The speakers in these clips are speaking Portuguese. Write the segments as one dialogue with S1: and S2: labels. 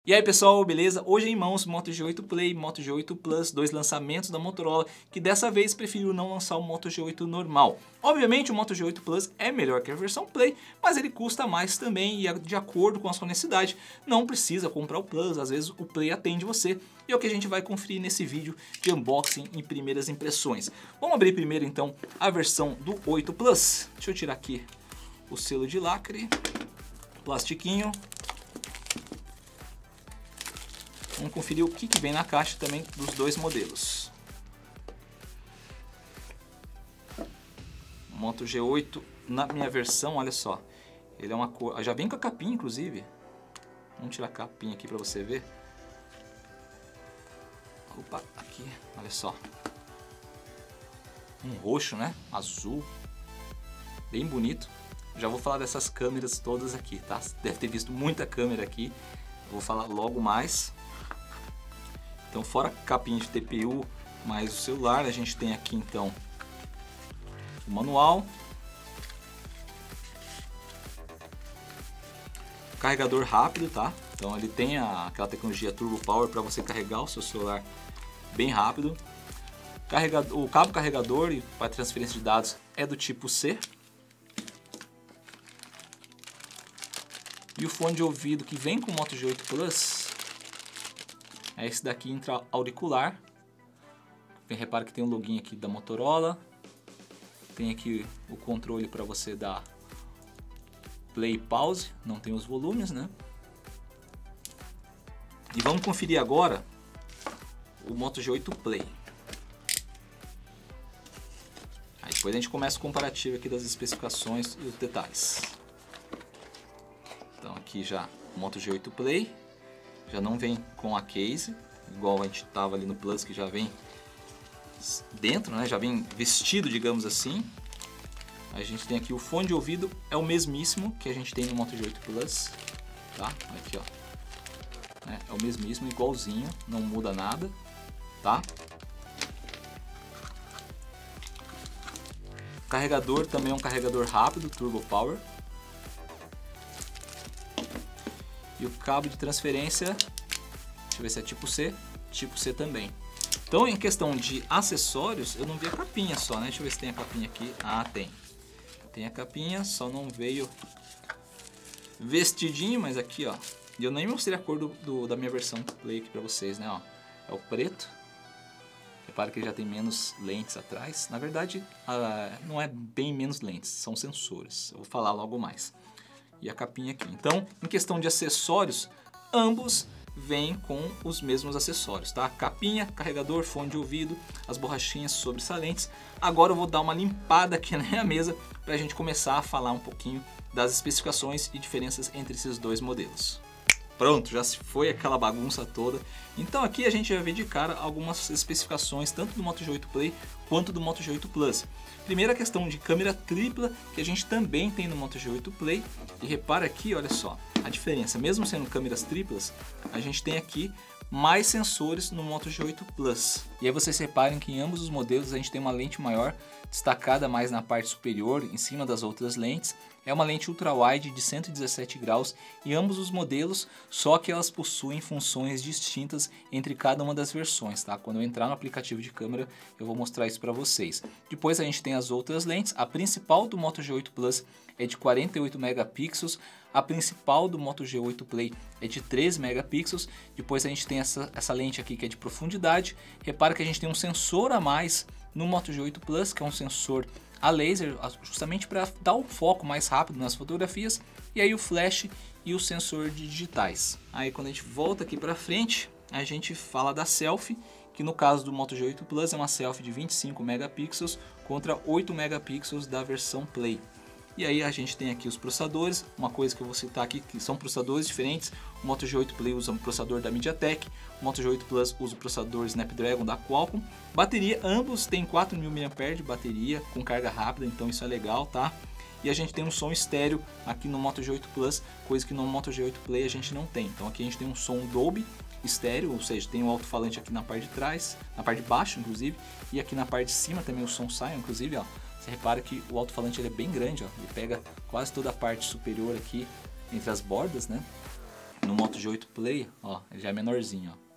S1: E aí pessoal, beleza? Hoje em mãos Moto G8 Play e Moto G8 Plus, dois lançamentos da Motorola, que dessa vez preferiu não lançar o Moto G8 normal. Obviamente o Moto G8 Plus é melhor que a versão Play, mas ele custa mais também e de acordo com a sua necessidade, não precisa comprar o Plus, às vezes o Play atende você. E é o que a gente vai conferir nesse vídeo de unboxing e primeiras impressões. Vamos abrir primeiro então a versão do 8 Plus. Deixa eu tirar aqui o selo de lacre, plastiquinho. Vamos conferir o que vem na caixa também dos dois modelos. Moto G8, na minha versão, olha só. Ele é uma cor... Já vem com a capinha, inclusive. Vamos tirar a capinha aqui para você ver. Opa, aqui, olha só. Um roxo, né? Azul. Bem bonito. Já vou falar dessas câmeras todas aqui, tá? Deve ter visto muita câmera aqui. Vou falar logo mais. Então, fora a capinha de TPU, mais o celular, a gente tem aqui então o manual, carregador rápido, tá? Então ele tem aquela tecnologia Turbo Power para você carregar o seu celular bem rápido. O cabo carregador para transferência de dados é do tipo C. E o fone de ouvido que vem com o Moto G8 Plus é esse daqui intra-auricular. Repara que tem o login aqui da Motorola. Tem aqui o controle para você dar play e pause. Não tem os volumes, né? E vamos conferir agora o Moto G8 Play. Aí depois a gente começa o comparativo aqui das especificações e os detalhes. Então aqui já o Moto G8 Play. Já não vem com a case, igual a gente tava ali no Plus, que já vem dentro, né? Já vem vestido, digamos assim. A gente tem aqui o fone de ouvido, é o mesmíssimo que a gente tem no Moto G8 Plus, tá? Aqui, ó. É o mesmíssimo, igualzinho, não muda nada, tá? O carregador também é um carregador rápido, Turbo Power. E o cabo de transferência, deixa eu ver se é tipo C também. Então, em questão de acessórios, eu não vi a capinha só, né? Deixa eu ver se tem a capinha aqui. Ah, tem. Tem a capinha, só não veio vestidinho, mas aqui, ó. E eu nem mostrei a cor da minha versão Play aqui pra vocês, né? Ó, é o preto. Repara que ele já tem menos lentes atrás. Na verdade, não é bem menos lentes, são sensores. Eu vou falar logo mais. E a capinha aqui. Então, em questão de acessórios, ambos vêm com os mesmos acessórios, tá? Capinha, carregador, fone de ouvido, as borrachinhas sobressalentes. Agora eu vou dar uma limpada aqui na minha mesa para a gente começar a falar um pouquinho das especificações e diferenças entre esses dois modelos. Pronto, já se foi aquela bagunça toda. Então aqui a gente já vê de cara algumas especificações tanto do Moto G8 Play quanto do Moto G8 Plus. Primeira questão de câmera tripla, que a gente também tem no Moto G8 Play. E repara aqui, olha só, a diferença. Mesmo sendo câmeras triplas, a gente tem aqui mais sensores no Moto G8 Plus. E aí vocês reparem que em ambos os modelos a gente tem uma lente maior, destacada mais na parte superior, em cima das outras lentes. É uma lente ultra-wide de 117 graus em ambos os modelos, só que elas possuem funções distintas entre cada uma das versões, tá? Quando eu entrar no aplicativo de câmera, eu vou mostrar isso para vocês. Depois a gente tem as outras lentes. A principal do Moto G8 Plus é de 48 megapixels, a principal do Moto G8 Play é de 13 megapixels. Depois a gente tem essa lente aqui que é de profundidade. Repara que a gente tem um sensor a mais no Moto G8 Plus, que é um sensor a laser, justamente para dar o foco mais rápido nas fotografias, e aí o flash e o sensor de digitais. Aí quando a gente volta aqui para frente, a gente fala da selfie, que no caso do Moto G8 Plus é uma selfie de 25 megapixels contra 8 megapixels da versão Play. E aí a gente tem aqui os processadores, uma coisa que eu vou citar aqui, que são processadores diferentes. O Moto G8 Play usa um processador da MediaTek, o Moto G8 Plus usa o processador Snapdragon da Qualcomm. Bateria, ambos têm 4.000 mAh de bateria, com carga rápida, então isso é legal, tá? E a gente tem um som estéreo aqui no Moto G8 Plus, coisa que no Moto G8 Play a gente não tem. Então aqui a gente tem um som Dolby estéreo, ou seja, tem um alto-falante aqui na parte de trás, na parte de baixo inclusive, e aqui na parte de cima também o som sai, inclusive, ó. Você repara que o alto-falante ele é bem grande, ó. Ele pega quase toda a parte superior aqui entre as bordas, né? no Moto G8 Play, ó, ele já é menorzinho, ó.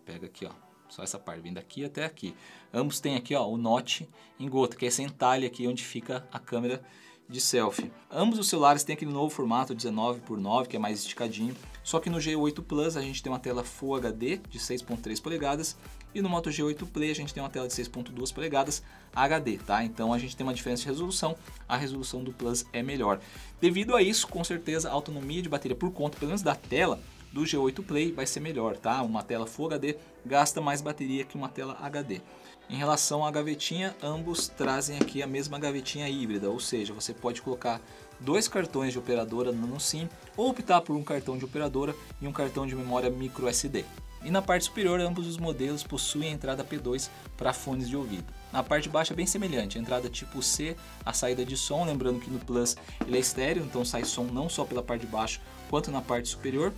S1: Pega aqui, ó, só essa parte, vem daqui até aqui. Ambos têm aqui, ó, o notch em gota, que é esse entalhe aqui onde fica a câmera de selfie. Ambos os celulares têm aquele novo formato 19:9, que é mais esticadinho. Só que no G8 Plus a gente tem uma tela Full HD de 6.3 polegadas e no Moto G8 Play a gente tem uma tela de 6.2 polegadas HD, tá? Então a gente tem uma diferença de resolução, a resolução do Plus é melhor. Devido a isso, com certeza a autonomia de bateria por conta, pelo menos da tela, do G8 Play vai ser melhor, tá? Uma tela Full HD gasta mais bateria que uma tela HD. Em relação à gavetinha, ambos trazem aqui a mesma gavetinha híbrida, ou seja, você pode colocar 2 cartões de operadora nano SIM ou optar por um cartão de operadora e um cartão de memória micro SD. E na parte superior, ambos os modelos possuem a entrada P2 para fones de ouvido. Na parte de baixo é bem semelhante, a entrada tipo C, a saída de som, lembrando que no Plus ele é estéreo, então sai som não só pela parte de baixo quanto na parte superior.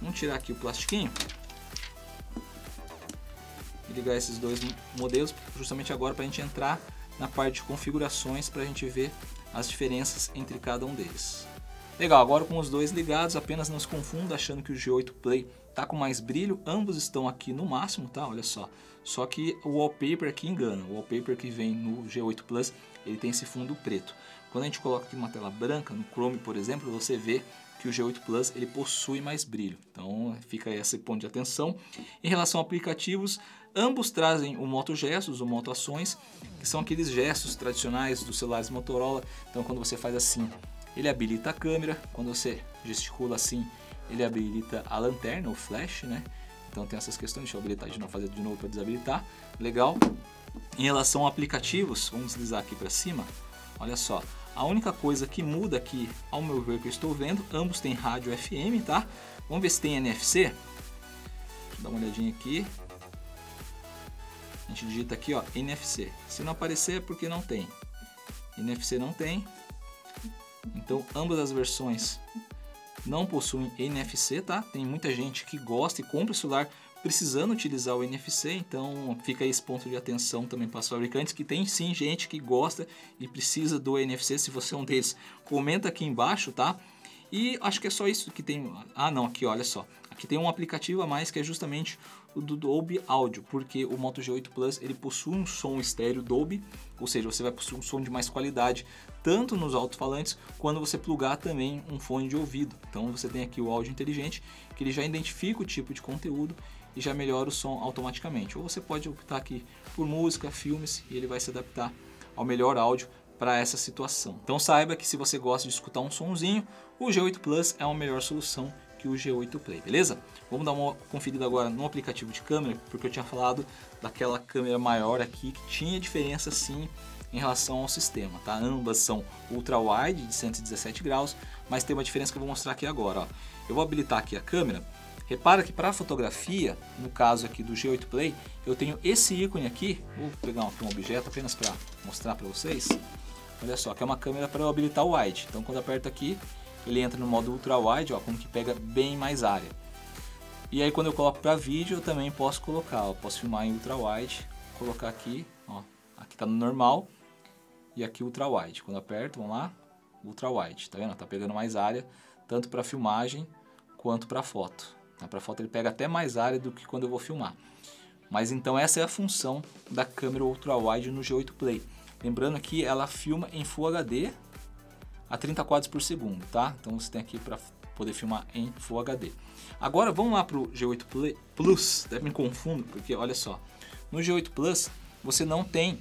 S1: Vamos tirar aqui o plastiquinho e ligar esses dois modelos justamente agora para a gente entrar na parte de configurações para a gente ver as diferenças entre cada um deles. Legal, agora com os dois ligados, apenas não se confunda achando que o G8 Play tá com mais brilho, ambos estão aqui no máximo, tá? Olha só. Só que o wallpaper aqui engana, o wallpaper que vem no G8 Plus, ele tem esse fundo preto. Quando a gente coloca aqui uma tela branca, no Chrome, por exemplo, você vê que o G8 Plus ele possui mais brilho. Então fica esse ponto de atenção. Em relação a aplicativos, ambos trazem o Moto Gestos, o Moto Ações, que são aqueles gestos tradicionais dos celulares Motorola. Então quando você faz assim, ele habilita a câmera, quando você gesticula assim, ele habilita a lanterna, o flash, né? Então tem essas questões, deixa eu habilitar de novo, fazer de novo para desabilitar. Legal. Em relação a aplicativos, vamos deslizar aqui para cima, olha só. A única coisa que muda aqui, ao meu ver que eu estou vendo, ambos têm rádio FM, tá? Vamos ver se tem NFC. Deixa eu dar uma olhadinha aqui. A gente digita aqui, ó, NFC. Se não aparecer é porque não tem. NFC não tem. Então ambas as versões não possuem NFC, tá? Tem muita gente que gosta e compra o celular precisando utilizar o NFC, então fica aí esse ponto de atenção também para os fabricantes, que tem sim gente que gosta e precisa do NFC. Se você é um deles, comenta aqui embaixo, tá? E acho que é só isso que tem. Ah não, aqui olha só, aqui tem um aplicativo a mais que é justamente o do Dolby Audio, porque o Moto G8 Plus ele possui um som estéreo Dolby, ou seja, você vai possuir um som de mais qualidade, tanto nos alto-falantes, quando você plugar também um fone de ouvido. Então você tem aqui o áudio inteligente, que ele já identifica o tipo de conteúdo e já melhora o som automaticamente. Ou você pode optar aqui por música, filmes, e ele vai se adaptar ao melhor áudio para essa situação. Então saiba que se você gosta de escutar um sonzinho, o G8 Plus é uma melhor solução que o G8 Play, beleza? Vamos dar uma conferida agora no aplicativo de câmera, porque eu tinha falado daquela câmera maior aqui que tinha diferença sim em relação ao sistema, tá? Ambas são ultra wide de 117 graus, mas tem uma diferença que eu vou mostrar aqui agora, ó. Eu vou habilitar aqui a câmera. Repara que para fotografia, no caso aqui do G8 Play, eu tenho esse ícone aqui. Vou pegar aqui um objeto apenas para mostrar para vocês. Olha só, que é uma câmera para eu habilitar o wide. Então quando eu aperto aqui, ele entra no modo ultra wide, ó, como que pega bem mais área. E aí quando eu coloco para vídeo, eu também posso colocar, ó, posso filmar em ultra wide, colocar aqui, ó, aqui tá no normal e aqui ultra wide. Quando eu aperto, vamos lá, ultra wide, tá vendo? Tá pegando mais área, tanto para filmagem quanto para foto. Para foto ele pega até mais área do que quando eu vou filmar. Mas então essa é a função da câmera ultra wide no G8 Play. Lembrando que ela filma em Full HD a 30 quadros por segundo, tá? Então você tem aqui para poder filmar em Full HD. Agora vamos lá para o G8 Play Plus. Até me confundo, porque olha só, no G8 Plus você não tem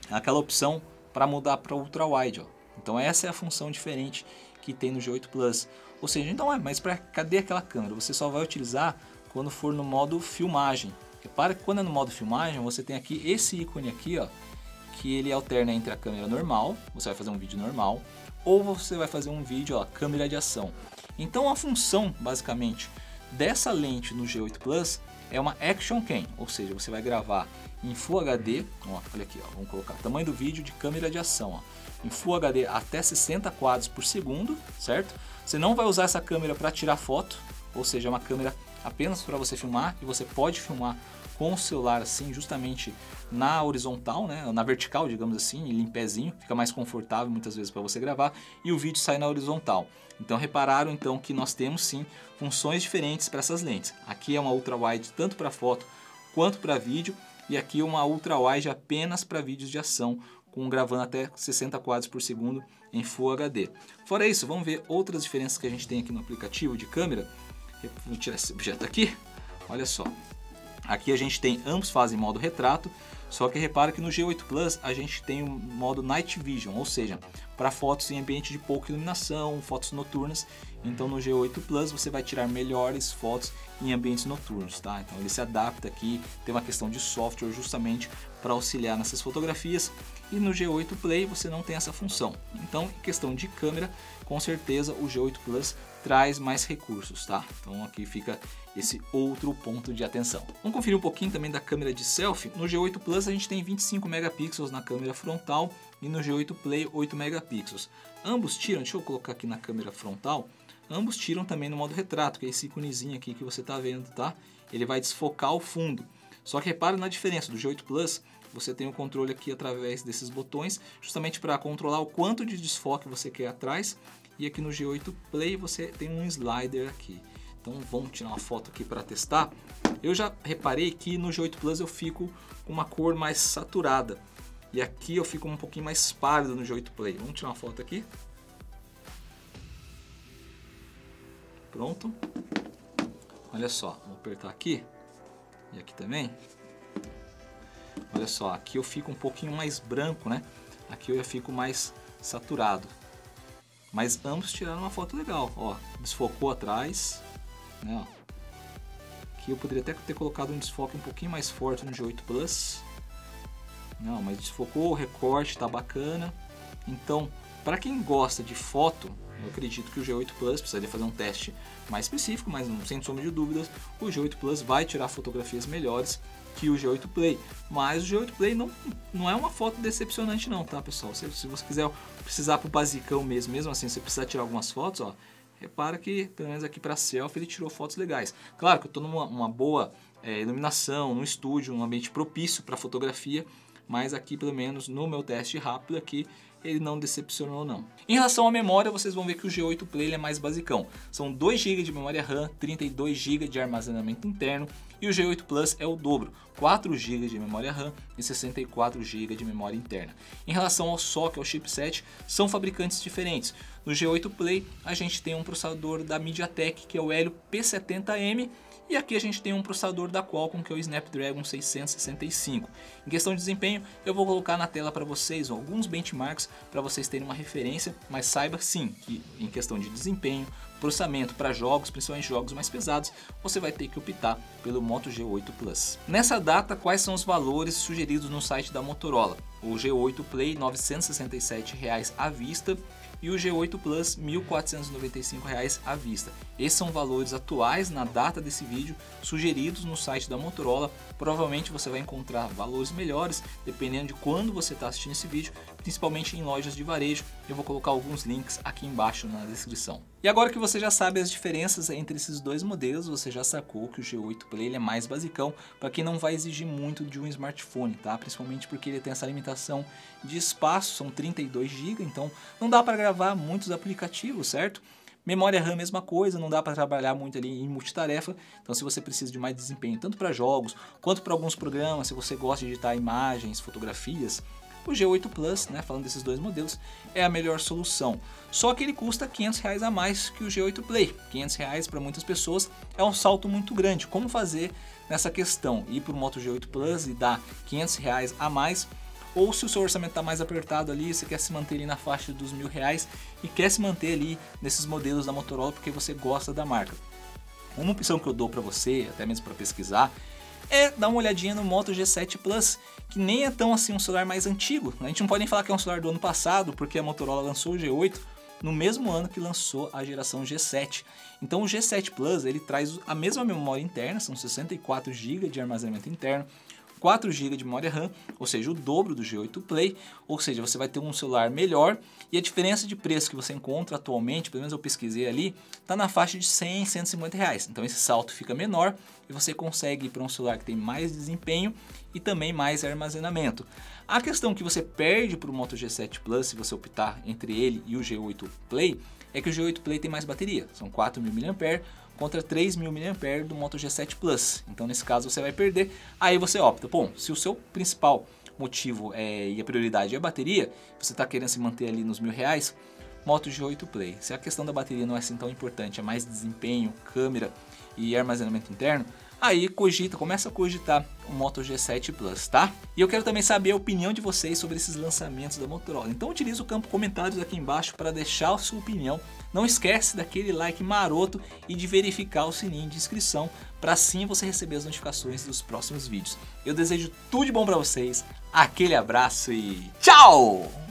S1: aquela opção para mudar para ultra wide, ó. Então essa é a função diferente que tem no G8 Plus. Ou seja, então mas cadê aquela câmera? Você só vai utilizar quando for no modo filmagem. Repara que quando é no modo filmagem, você tem aqui esse ícone aqui, ó, que ele alterna entre a câmera normal, você vai fazer um vídeo normal, ou você vai fazer um vídeo, ó, câmera de ação. Então a função, basicamente, dessa lente no G8 Plus é uma Action Cam, ou seja, você vai gravar em Full HD, ó, olha aqui, ó, vamos colocar o tamanho do vídeo de câmera de ação, ó, em Full HD até 60 quadros por segundo, certo? Você não vai usar essa câmera para tirar foto, ou seja, é uma câmera apenas para você filmar, e você pode filmar com o celular assim, justamente na horizontal, né, na vertical, digamos assim, ele em pezinho, fica mais confortável muitas vezes para você gravar, e o vídeo sai na horizontal. Então repararam então que nós temos sim funções diferentes para essas lentes. Aqui é uma ultra-wide tanto para foto quanto para vídeo, e aqui uma ultra-wide apenas para vídeos de ação, com gravando até 60 quadros por segundo em Full HD. Fora isso, vamos ver outras diferenças que a gente tem aqui no aplicativo de câmera. Vou tirar esse objeto aqui, olha só. Aqui a gente tem, ambos fazem modo retrato, só que repara que no G8 Plus a gente tem o modo Night Vision, ou seja, para fotos em ambiente de pouca iluminação, fotos noturnas. Então no G8 Plus você vai tirar melhores fotos em ambientes noturnos, tá? Então ele se adapta aqui, tem uma questão de software justamente para auxiliar nessas fotografias. E no G8 Play você não tem essa função. Então em questão de câmera, com certeza o G8 Plus traz mais recursos, tá? Então aqui fica esse outro ponto de atenção. Vamos conferir um pouquinho também da câmera de selfie. No G8 Plus a gente tem 25 megapixels na câmera frontal e no G8 Play 8 megapixels. Ambos tiram, deixa eu colocar aqui na câmera frontal, ambos tiram também no modo retrato, que é esse íconezinho aqui que você está vendo, tá? Ele vai desfocar o fundo. Só que repara na diferença, do G8 Plus você tem o controle aqui através desses botões, justamente para controlar o quanto de desfoque você quer atrás. E aqui no G8 Play você tem um slider aqui. Então vamos tirar uma foto aqui para testar. Eu já reparei que no G8 Plus eu fico com uma cor mais saturada. E aqui eu fico um pouquinho mais pálido no G8 Play. Vamos tirar uma foto aqui. Pronto. Olha só, vou apertar aqui. E aqui também. Olha só, aqui eu fico um pouquinho mais branco, né? Aqui eu já fico mais saturado. Mas ambos tiraram uma foto legal, ó. Desfocou atrás, né? Aqui eu poderia até ter colocado um desfoque um pouquinho mais forte no G8 Plus. Não, mas desfocou, o recorte tá bacana. Então, para quem gosta de foto, eu acredito que o G8 Plus precisaria fazer um teste mais específico, mas sem sombra de dúvidas, o G8 Plus vai tirar fotografias melhores que o G8 Play. Mas o G8 Play não é uma foto decepcionante não, tá pessoal? Se você quiser precisar pro basicão mesmo assim, você precisar tirar algumas fotos, ó, repara que pelo menos aqui para selfie ele tirou fotos legais. Claro que eu estou numa boa iluminação, num estúdio, num ambiente propício para fotografia, mas aqui pelo menos no meu teste rápido aqui ele não decepcionou não. Em relação à memória, vocês vão ver que o G8 Play ele é mais basicão. São 2 GB de memória RAM, 32 GB de armazenamento interno, e o G8 Plus é o dobro, 4 GB de memória RAM e 64 GB de memória interna. Em relação ao SoC, ao chipset, são fabricantes diferentes. No G8 Play a gente tem um processador da MediaTek, que é o Helio P70M, e aqui a gente tem um processador da Qualcomm, que é o Snapdragon 665. Em questão de desempenho, eu vou colocar na tela para vocês alguns benchmarks para vocês terem uma referência, mas saiba sim que em questão de desempenho, processamento para jogos, principalmente jogos mais pesados, você vai ter que optar pelo Moto G8 Plus. Nessa data, quais são os valores sugeridos no site da Motorola? O G8 Play R$ 967 à vista e o G8 Plus R$ 1.495 à vista. Esses são valores atuais na data desse vídeo, sugeridos no site da Motorola. Provavelmente você vai encontrar valores melhores dependendo de quando você está assistindo esse vídeo, principalmente em lojas de varejo. Eu vou colocar alguns links aqui embaixo na descrição. E agora que você já sabe as diferenças entre esses dois modelos, você já sacou que o G8 Play ele é mais basicão para quem não vai exigir muito de um smartphone, tá? Principalmente porque ele tem essa limitação de espaço, são 32 GB, então não dá para gravar muitos aplicativos, certo? Memória RAM, mesma coisa, não dá para trabalhar muito ali em multitarefa, então se você precisa de mais desempenho, tanto para jogos, quanto para alguns programas, se você gosta de editar imagens, fotografias, o G8 Plus, né, falando desses dois modelos, é a melhor solução. Só que ele custa R$ 500 a mais que o G8 Play. R$ 500 para muitas pessoas é um salto muito grande. Como fazer nessa questão? Ir para o Moto G8 Plus e dar R$ 500 a mais? Ou se o seu orçamento está mais apertado ali, você quer se manter ali na faixa dos R$ 1.000 e quer se manter ali nesses modelos da Motorola porque você gosta da marca. Uma opção que eu dou para você, até mesmo para pesquisar, é dar uma olhadinha no Moto G7 Plus, que nem é tão assim um celular mais antigo. A gente não pode nem falar que é um celular do ano passado, porque a Motorola lançou o G8 no mesmo ano que lançou a geração G7. Então o G7 Plus ele traz a mesma memória interna, são 64 GB de armazenamento interno, 4 GB de memória RAM, ou seja, o dobro do G8 Play, ou seja, você vai ter um celular melhor e a diferença de preço que você encontra atualmente, pelo menos eu pesquisei ali, está na faixa de 100, 150 reais. Então esse salto fica menor e você consegue ir para um celular que tem mais desempenho e também mais armazenamento. A questão que você perde para o Moto G7 Plus, se você optar entre ele e o G8 Play, é que o G8 Play tem mais bateria, são 4.000 mAh contra 3.000 mAh do Moto G7 Plus. Então nesse caso você vai perder, aí você opta, bom, se o seu principal motivo e a prioridade é a bateria, você está querendo se manter ali nos R$1.000, Moto G8 Play. Se a questão da bateria não é assim tão importante, é mais desempenho, câmera e armazenamento interno, aí começa a cogitar o Moto G7 Plus, tá? E eu quero também saber a opinião de vocês sobre esses lançamentos da Motorola. Então utilize o campo comentários aqui embaixo para deixar a sua opinião. Não esquece daquele like maroto e de verificar o sininho de inscrição para assim você receber as notificações dos próximos vídeos. Eu desejo tudo de bom para vocês, aquele abraço e tchau!